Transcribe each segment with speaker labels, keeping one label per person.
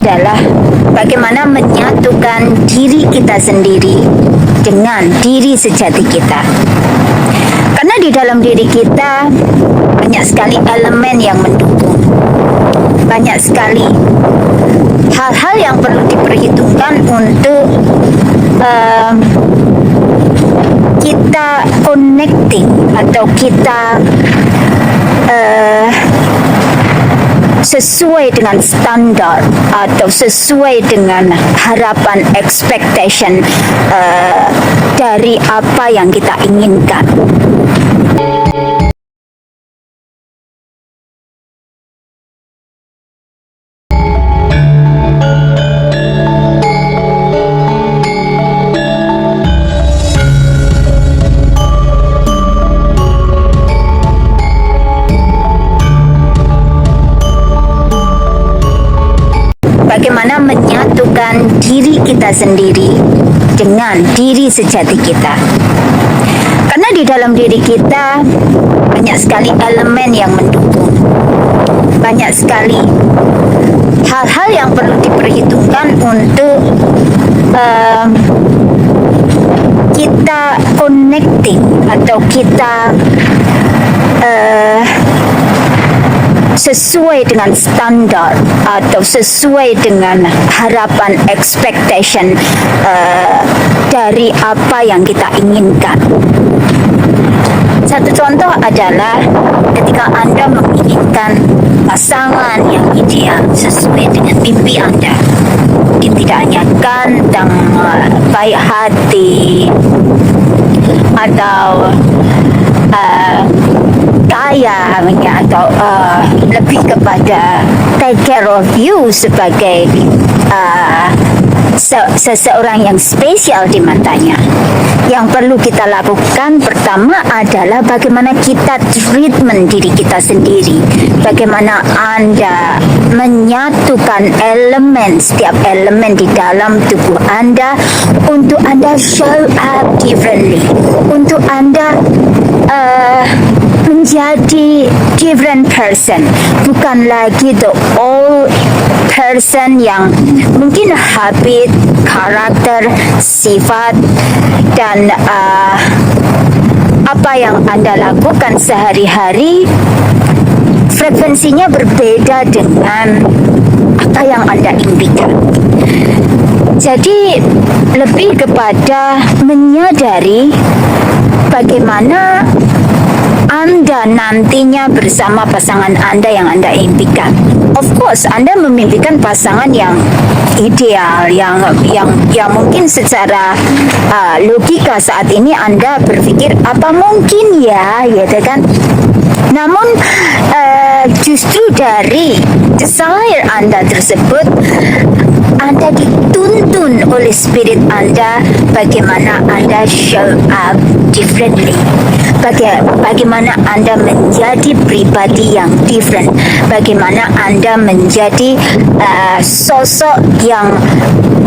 Speaker 1: adalah bagaimana menyatukan diri kita sendiri dengan diri sejati kita. Karena di dalam diri kita banyak sekali elemen yang mendukung. Banyak sekali hal-hal yang perlu diperhitungkan untuk kita connecting atau kita sesuai dengan standar atau sesuai dengan harapan expectation dari apa yang kita inginkan. Bagaimana menyatukan diri kita sendiri dengan diri sejati kita. Karena di dalam diri kita banyak sekali elemen yang mendukung. Banyak sekali hal-hal yang perlu diperhitungkan untuk kita connecting atau kita sesuai dengan standar atau sesuai dengan harapan expectation dari apa yang kita inginkan. Satu contoh adalah ketika Anda menginginkan pasangan yang ideal sesuai dengan mimpi Anda. Mungkin tidak hanya ganteng, baik hati, atau kaya, atau lebih kepada take care of you sebagai seseorang yang spesial di matanya. Yang perlu kita lakukan pertama adalah bagaimana kita treatment diri kita sendiri. Bagaimana Anda menyatukan setiap elemen di dalam tubuh Anda untuk Anda show up differently, untuk Anda menjadi different person, bukan lagi the old person yang mungkin habit, karakter, sifat, dan apa yang Anda lakukan sehari-hari frekuensinya berbeda dengan apa yang Anda impikan. Jadi lebih kepada menyadari bagaimana Anda nantinya bersama pasangan Anda yang Anda impikan. Of course, Anda memimpikan pasangan yang ideal, yang mungkin secara logika saat ini Anda berpikir apa mungkin ya, gitu kan? Namun justru dari desire Anda tersebut, Anda dituntun oleh spirit Anda bagaimana Anda show up differently. Bagaimana Anda menjadi pribadi yang different. Bagaimana Anda menjadi sosok yang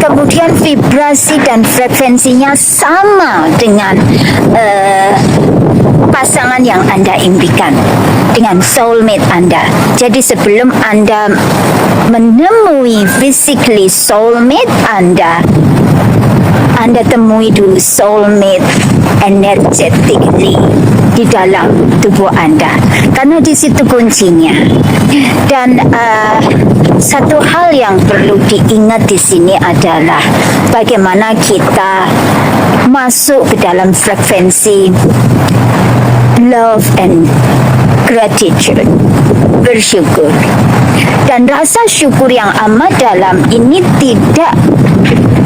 Speaker 1: kemudian vibrasi dan frekuensinya sama dengan pasangan yang Anda impikan, dengan soulmate Anda. Jadi sebelum Anda menemui physically soulmate Anda temui dulu soulmate energetically di dalam tubuh Anda, karena di situ kuncinya. Dan satu hal yang perlu diingat di sini adalah bagaimana kita masuk ke dalam frekuensi love and gratitude, bersyukur. Dan rasa syukur yang amat dalam ini tidak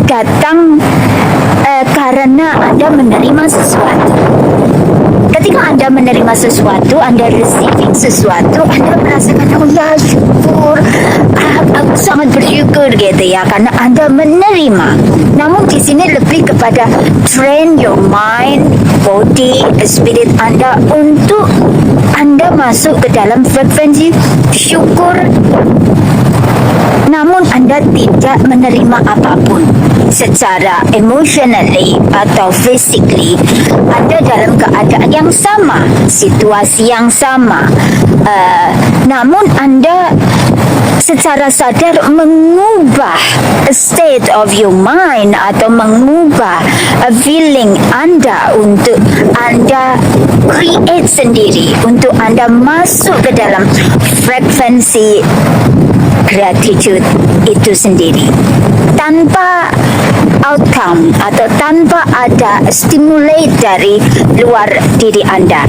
Speaker 1: datang karena Anda menerima sesuatu. Ketika Anda menerima sesuatu, Anda receiving sesuatu, Anda merasakan, oh ya syukur, aku sangat bersyukur gitu ya, karena Anda menerima. Namun di sini lebih kepada train your mind, body, spirit Anda untuk Anda masuk ke dalam frekuensi syukur. Namun Anda tidak menerima apapun secara emotionally atau physically. Anda dalam keadaan yang sama, situasi yang sama, namun Anda secara sadar mengubah state of your mind atau mengubah feeling Anda untuk Anda create sendiri, untuk Anda masuk ke dalam frekuensi gratitude itu sendiri tanpa outcome atau tanpa ada stimulate dari luar diri Anda,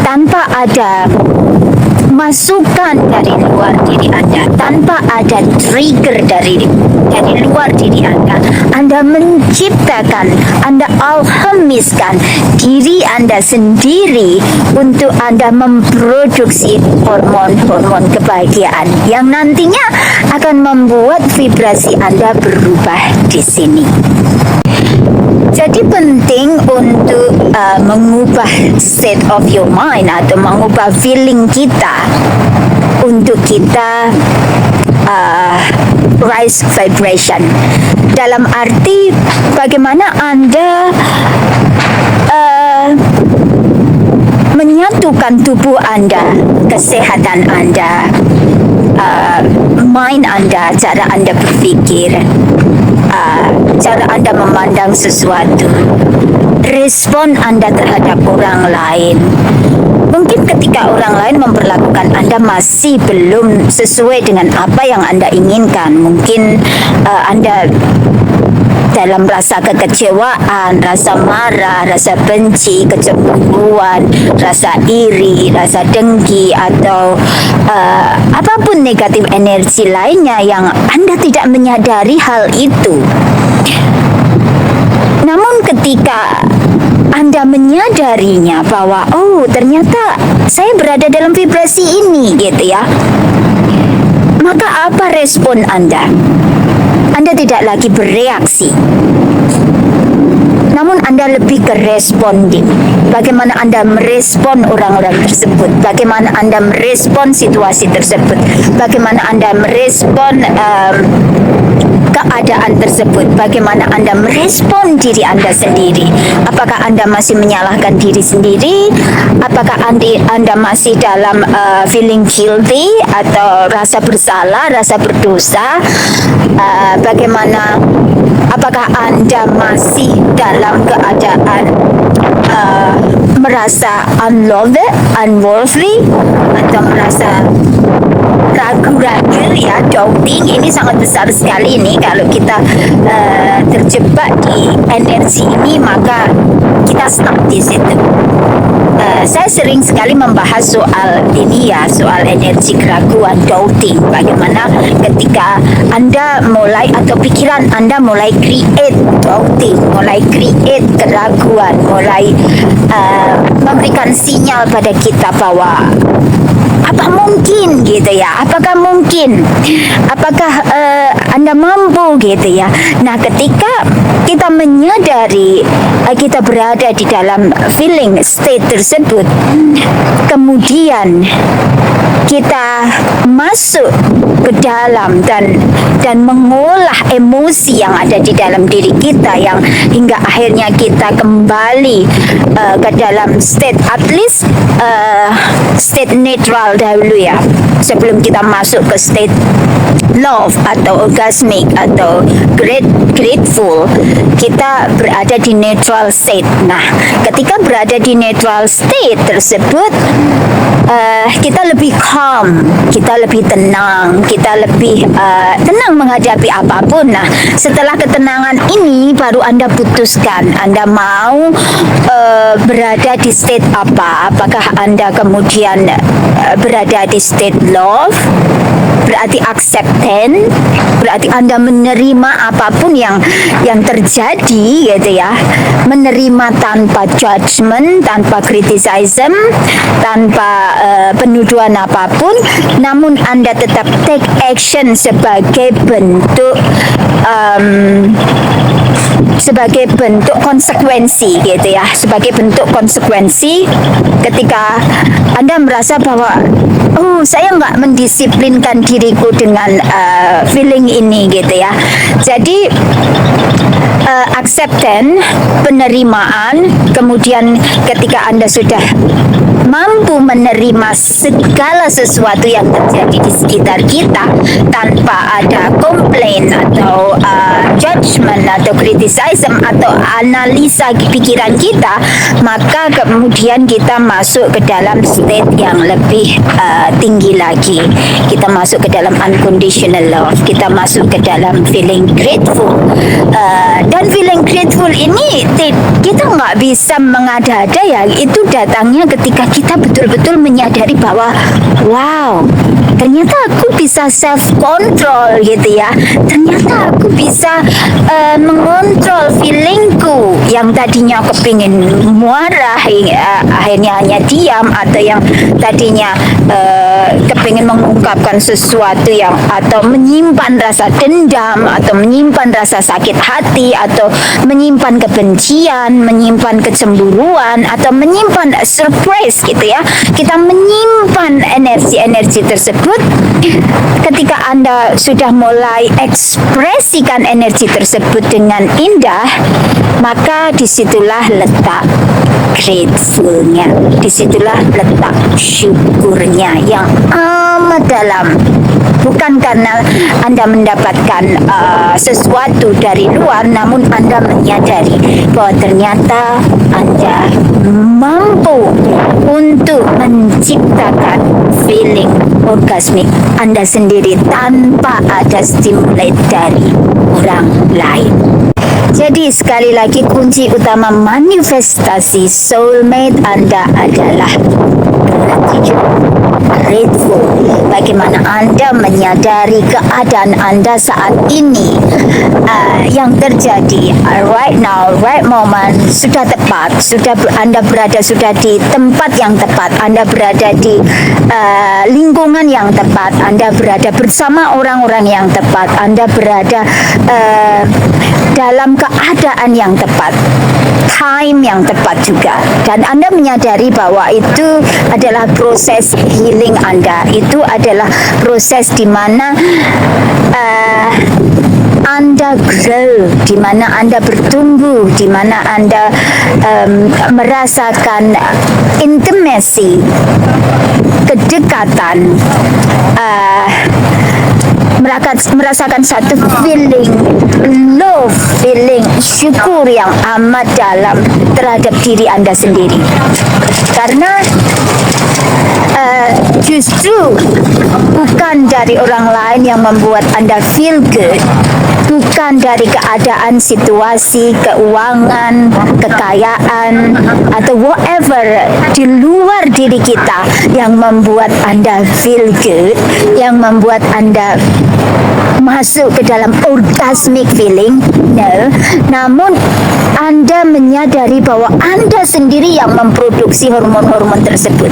Speaker 1: tanpa ada masukan dari luar diri Anda, tanpa ada trigger dari luar diri Anda. Anda menciptakan, Anda alchemiskan diri Anda sendiri untuk Anda memproduksi hormon-hormon kebahagiaan yang nantinya akan membuat vibrasi Anda berubah di sini. Jadi penting untuk mengubah state of your mind atau mengubah feeling kita untuk kita rise vibration. Dalam arti bagaimana Anda menyatukan tubuh Anda, kesehatan Anda, mind Anda, cara Anda berpikir, cara Anda memandang sesuatu, respon Anda terhadap orang lain. Mungkin ketika orang lain memperlakukan Anda masih belum sesuai dengan apa yang Anda inginkan, mungkin Anda dalam rasa kekecewaan, rasa marah, rasa benci, kecemburuan, rasa iri, rasa dengki, atau apapun negatif energi lainnya yang Anda tidak menyadari hal itu. Namun ketika Anda menyadarinya bahwa oh ternyata saya berada dalam vibrasi ini gitu ya, maka apa respon Anda? Anda tidak lagi bereaksi, namun Anda lebih ke responding. Bagaimana Anda merespon orang-orang tersebut, bagaimana Anda merespon situasi tersebut, bagaimana Anda merespon keadaan tersebut, bagaimana Anda merespon diri Anda sendiri. Apakah Anda masih menyalahkan diri sendiri? Apakah Anda masih dalam feeling guilty atau rasa bersalah, rasa berdosa? Bagaimana, apakah Anda masih dalam keadaan merasa unloved, unworthy, atau merasa ragu-ragu ya, doubting? Ini sangat besar sekali ini. Kalau kita terjebak di energi ini, maka kita stuck di situ. Saya sering sekali membahas soal ini ya, soal energi keraguan, doubting. Bagaimana ketika Anda mulai atau pikiran Anda mulai create doubting, mulai create keraguan, mulai memberikan sinyal pada kita bahwa apa mungkin gitu ya, apakah mungkin, apakah Anda mampu gitu ya. Nah, ketika kita menyadari kita berada di dalam feeling state tersebut, kemudian kita masuk ke dalam dan mengolah emosi yang ada di dalam diri kita, yang hingga akhirnya kita kembali ke dalam state, at least state netral dahulu ya, sebelum kita masuk ke state love atau orgasmic atau grateful. Kita berada di neutral state. Nah, ketika berada di neutral state tersebut, kita lebih calm, kita lebih tenang, kita lebih tenang menghadapi apapun. Nah, setelah ketenangan ini baru Anda putuskan Anda mau berada di state apa. Apakah Anda kemudian berada di state love, berarti acceptance, berarti Anda menerima apapun yang terjadi gitu ya, menerima tanpa judgment, tanpa criticism, tanpa penuduhan apapun, namun Anda tetap take action sebagai bentuk konsekuensi gitu ya, sebagai bentuk konsekuensi ketika Anda merasa bahwa oh saya nggak mendisiplinkan diriku dengan feeling ini gitu ya. Jadi acceptance, penerimaan, kemudian ketika Anda sudah mampu menerima segala sesuatu yang terjadi di sekitar kita tanpa ada komplain atau judgment atau criticism atau analisa pikiran kita, maka kemudian kita masuk ke dalam state yang lebih tinggi lagi. Kita masuk ke dalam unconditional love, kita masuk ke dalam feeling grateful. Dan feeling grateful ini kita nggak bisa mengada-ada ya, itu datangnya ketika kita betul-betul menyadari bahwa wow, ternyata aku bisa self control gitu ya, ternyata aku bisa mengontrol feelingku yang tadinya kepingin marah akhirnya hanya diam, atau yang tadinya kepingin mengungkapkan sesuatu yang atau menyimpan rasa dendam atau menyimpan rasa sakit hati atau menyimpan kebencian, menyimpan kecemburuan atau menyimpan surprise gitu ya. Kita menyimpan energi-energi tersebut. Ketika Anda sudah mulai ekspresikan energi tersebut dengan indah, maka disitulah letak gratefulnya, disitulah letak syukurnya yang amat dalam. Bukan karena Anda mendapatkan sesuatu dari luar, namun Anda menyadari bahwa ternyata Anda mampu untuk menciptakan feeling orgasmik Anda sendiri tanpa ada stimulus dari orang lain. Jadi sekali lagi, kunci utama manifestasi soulmate Anda adalah grateful. Bagaimana Anda menyadari keadaan Anda saat ini, yang terjadi right now, right moment, sudah tepat, sudah Anda berada sudah di tempat yang tepat, Anda berada di lingkungan yang tepat, Anda berada bersama orang-orang yang tepat, Anda berada dalam keadaan yang tepat, time yang tepat juga, dan Anda menyadari bahwa itu adalah proses healing Anda, itu adalah proses di mana Anda grow, di mana Anda bertumbuh, di mana Anda merasakan intimacy, kedekatan, merasakan satu feeling love, feeling syukur yang amat dalam terhadap diri Anda sendiri. Karena justru bukan dari orang lain yang membuat Anda feel good, bukan dari keadaan, situasi, keuangan, kekayaan, atau whatever di luar diri kita yang membuat Anda feel good, yang membuat Anda masuk ke dalam orgasmic feeling. No, namun Anda menyadari bahwa Anda sendiri yang memproduksi hormon-hormon tersebut.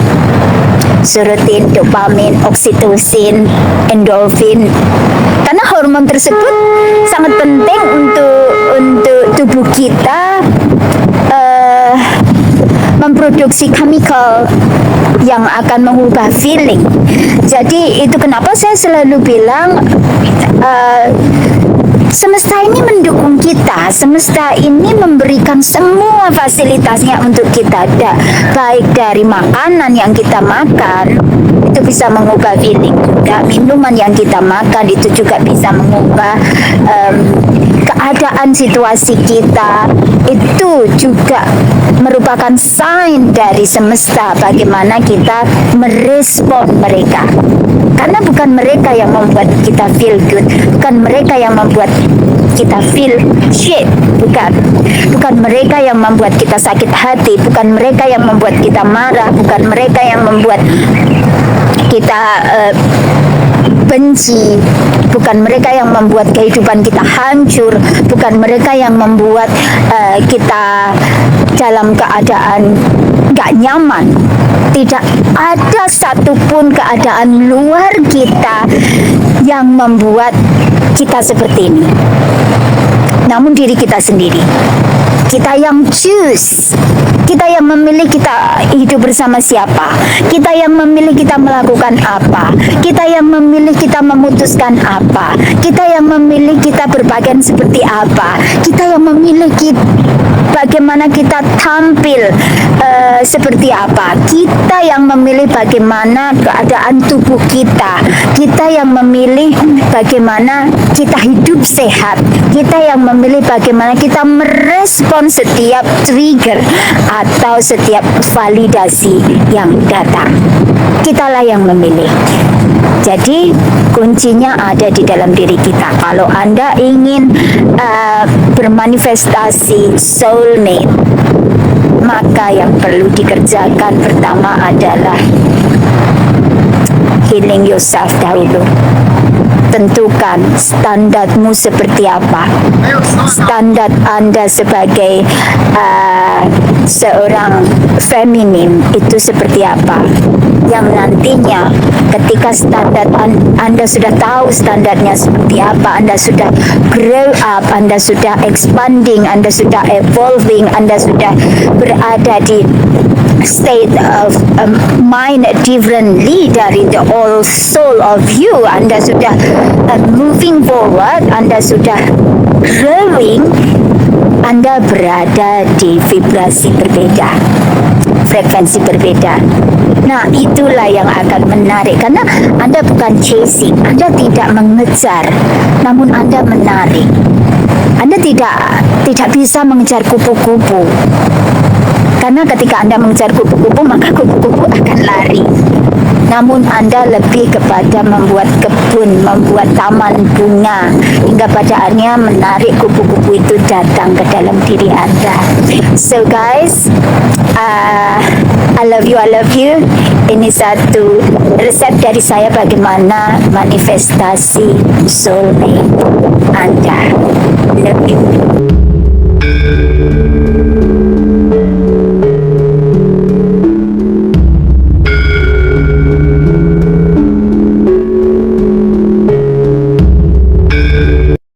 Speaker 1: Serotonin, dopamin, oksitosin, endorfin. Karena hormon tersebut sangat penting untuk tubuh kita memproduksi chemical yang akan mengubah feeling. Jadi itu kenapa saya selalu bilang semesta ini mendukung kita, semesta ini memberikan semua fasilitasnya untuk kita, baik dari makanan yang kita makan, itu bisa mengubah feeling juga, minuman yang kita makan itu juga bisa mengubah keadaan situasi kita, itu juga merupakan sign dari semesta bagaimana kita merespon mereka. Karena bukan mereka yang membuat kita feel good, bukan mereka yang membuat kita feel shit, bukan mereka yang membuat kita sakit hati, bukan mereka yang membuat kita marah, bukan mereka yang membuat kita benci, bukan mereka yang membuat kehidupan kita hancur, bukan mereka yang membuat kita dalam keadaan gak nyaman. Tidak ada satupun keadaan luar kita yang membuat kita seperti ini, namun diri kita sendiri. Kita yang choose. Kita yang memilih kita hidup bersama siapa. Kita yang memilih kita melakukan apa. Kita yang memilih kita memutuskan apa. Kita yang memilih kita berpakaian seperti apa. Kita yang memilih bagaimana kita tampil seperti apa. Kita yang memilih bagaimana keadaan tubuh kita. Kita yang memilih bagaimana kita hidup sehat. Kita yang memilih bagaimana kita merespon setiap trigger atau setiap validasi yang datang. Kitalah yang memilih. Jadi kuncinya ada di dalam diri kita. Kalau Anda ingin bermanifestasi soulmate, maka yang perlu dikerjakan pertama adalah healing yourself dahulu. Tentukan standarmu seperti apa. Standar Anda sebagai seorang feminin itu seperti apa. Yang nantinya ketika standar Anda sudah tahu standarnya seperti apa, Anda sudah grow up, Anda sudah expanding, Anda sudah evolving, Anda sudah berada di state of mind differently dari the old soul of you. Anda sudah moving forward, Anda sudah growing, Anda berada di vibrasi berbeda, frekuensi berbeda. Nah, itulah yang akan menarik, karena Anda bukan chasing, Anda tidak mengejar, namun Anda menarik. Anda tidak bisa mengejar kupu-kupu. Karena ketika Anda mengejar kupu-kupu, maka kupu-kupu akan lari. Namun Anda lebih kepada membuat kebun, membuat taman bunga, hingga pada akhirnya menarik kupu-kupu itu datang ke dalam diri Anda. So guys, I love you, I love you. Ini satu resep dari saya bagaimana manifestasi soulmate.